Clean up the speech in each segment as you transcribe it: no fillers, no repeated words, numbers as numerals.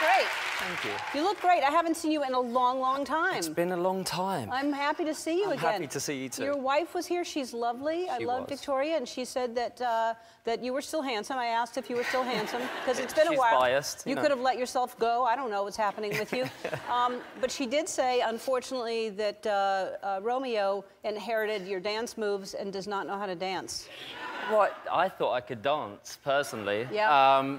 great. Thank you. You look great. I haven't seen you in a long, long time. It's been a long time. I'm happy to see you again. I'm happy to see you too. Your wife was here. She's lovely. I love Victoria, and she said that that you were still handsome. I asked if you were still handsome because it's been a while. She's biased. You could have let yourself go. I don't know what's happening with you. But she did say, unfortunately, that Romeo inherited your dance moves and does not know how to dance. Well, I thought I could dance, personally. Yeah.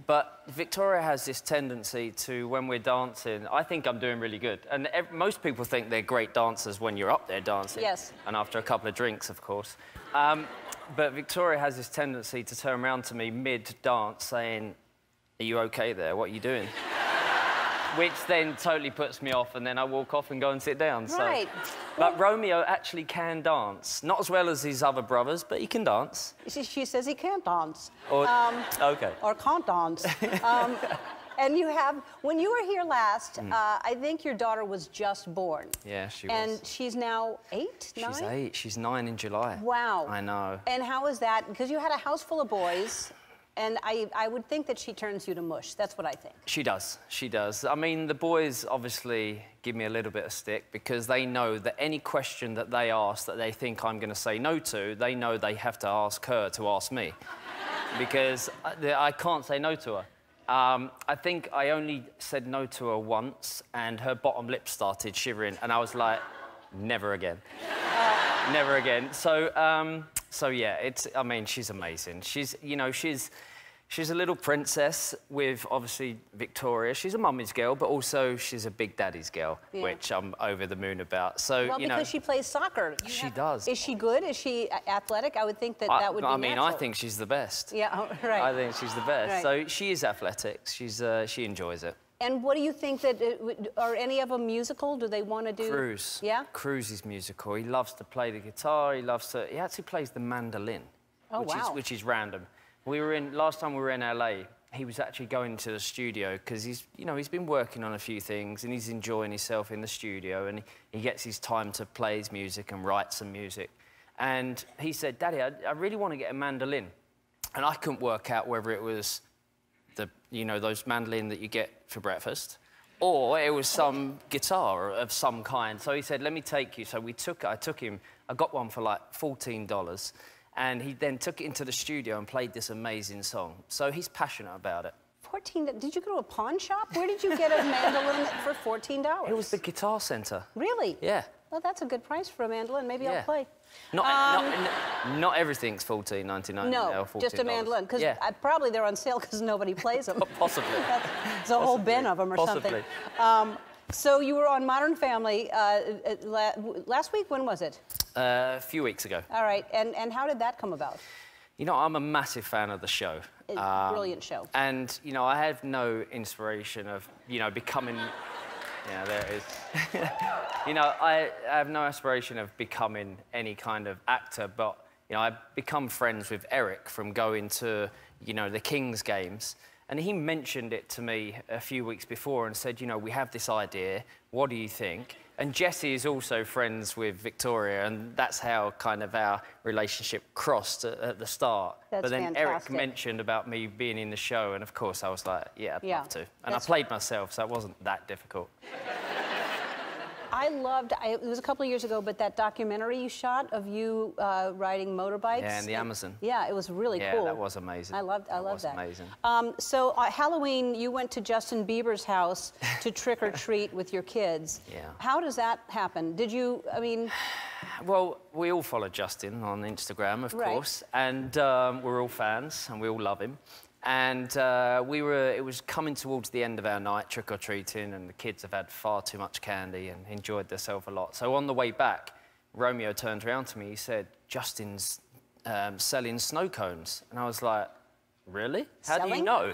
But Victoria has this tendency to, when we're dancing, I think I'm doing really good. And most people think they're great dancers when you're up there dancing. Yes. And after a couple of drinks, of course. But Victoria has this tendency to turn around to me mid-dance saying, "Are you OK there? What are you doing?" Which then totally puts me off, and then I walk off and go and sit down. Right. So. But Romeo actually can dance. Not as well as his other brothers, but he can dance. She says he can't dance. Or, OK. Or can't dance. And you have, when you were here last, I think your daughter was just born. Yeah, she was. And she's now 8, 9? She's 8. She's 9 in July. Wow. I know. And how is that? Because you had a house full of boys. And I would think that she turns you to mush. That's what I think. She does. She does. I mean, the boys obviously give me a little bit of stick because they know that any question that they ask that they think I'm going to say no to, they know they have to ask her to ask me. Because I can't say no to her. I think I only said no to her once and her bottom lip started shivering and I was like, never again. Never again. So yeah, I mean, she's amazing. She's a little princess with, obviously, Victoria. She's a mummy's girl, but also she's a big daddy's girl, which I'm over the moon about. So, well, because she plays soccer. She does. Is she good? Is she athletic? I would think that that would be natural. I think she's the best. Yeah, right. I think she's the best. Right. So she is athletic. She enjoys it. And what do you think that... are any of them musical? Do they want to do... Cruz. Yeah? Cruz is musical. He loves to play the guitar. He actually plays the mandolin. Oh, wow. Which is random. Last time we were in LA, he was actually going to the studio because he's been working on a few things and he's enjoying himself in the studio and he gets his time to play his music and write some music. And he said, "Daddy, I really want to get a mandolin." And I couldn't work out whether it was those mandolin that you get for breakfast or it was some guitar of some kind. So he said, "Let me take you." So I took him. I got one for like $14. And he then took it into the studio and played this amazing song. So he's passionate about it. 14? Did you go to a pawn shop? Where did you get a mandolin for $14? It was the Guitar Center. Really? Yeah. Well, that's a good price for a mandolin. Maybe I'll play. Not everything's $14.99. No, just a mandolin. Because probably they're on sale because nobody plays them. Possibly. It's a whole bin of them or something. So you were on Modern Family last week. When was it? A few weeks ago. All right. And how did that come about? I'm a massive fan of the show. It's a brilliant show. And, I have no inspiration of, becoming... Yeah, there it is. I have no aspiration of becoming any kind of actor, but, I've become friends with Eric from going to, the Kings games. And he mentioned it to me a few weeks before and said, we have this idea, what do you think? And Jesse is also friends with Victoria, and that's how kind of our relationship crossed at the start. That's but then fantastic. Eric mentioned about me being in the show, and of course I was like, yeah, I'd love to. And I played myself, so it wasn't that difficult. I loved, it was a couple of years ago, but that documentary you shot of you riding motorbikes. Yeah, in the Amazon. Yeah, it was really cool. Yeah, that was amazing. I loved that. That was amazing. So Halloween, you went to Justin Bieber's house to trick or treat with your kids. Yeah. How does that happen? Did you, Well, we all follow Justin on Instagram, of course, and we're all fans, and we all love him. And it was coming towards the end of our night, trick-or-treating, and the kids have had far too much candy and enjoyed themselves a lot. So on the way back, Romeo turned around to me, he said, "Justin's selling snow cones." And I was like, "Really? How do you know?"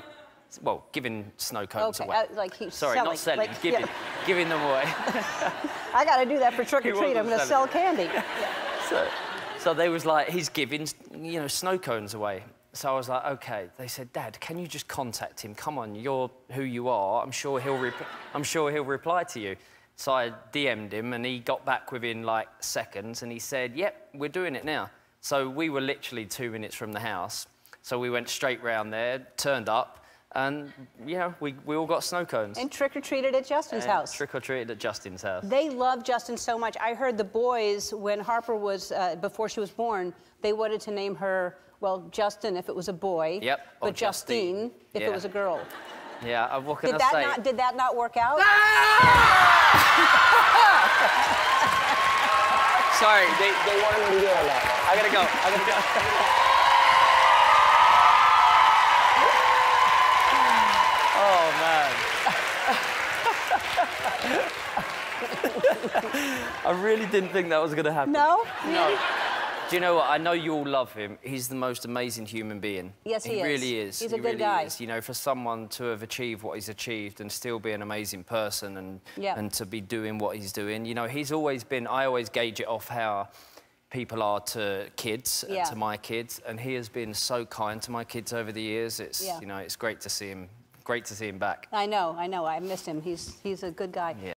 Well, giving snow cones away. Like he's Sorry, selling. not selling, giving them away. I got to do that for trick-or-treat. I'm going to sell candy. So they was like, he's giving, snow cones away. So I was like, OK. They said, "Dad, can you just contact him? Come on, you're who you are. I'm sure he'll reply to you." So I DM'd him, and he got back within, like, seconds, and he said, "Yep, we're doing it now." So we were literally 2 minutes from the house. So we went straight round there, turned up. And, yeah, we all got snow cones. And trick-or-treated at Justin's house. Trick-or-treated at Justin's house. They love Justin so much. I heard the boys, when Harper was, before she was born, they wanted to name her, well, Justin if it was a boy. Yep. But Justine if it was a girl. Yeah, what can I say? Did that not work out? Sorry, they wanted me to go now. I gotta go. Oh, man. I really didn't think that was going to happen. No? No. Do you know what? I know you all love him. He's the most amazing human being. Yes, he is. He really is. He's a good guy. Is. You know, for someone to have achieved what he's achieved and still be an amazing person and to be doing what he's doing, you know, he's always been... I always gauge it off how people are to kids, to my kids, and he has been so kind to my kids over the years. It's, you know, it's great to see him. Great to see him back. I know. I missed him. He's a good guy. Yeah.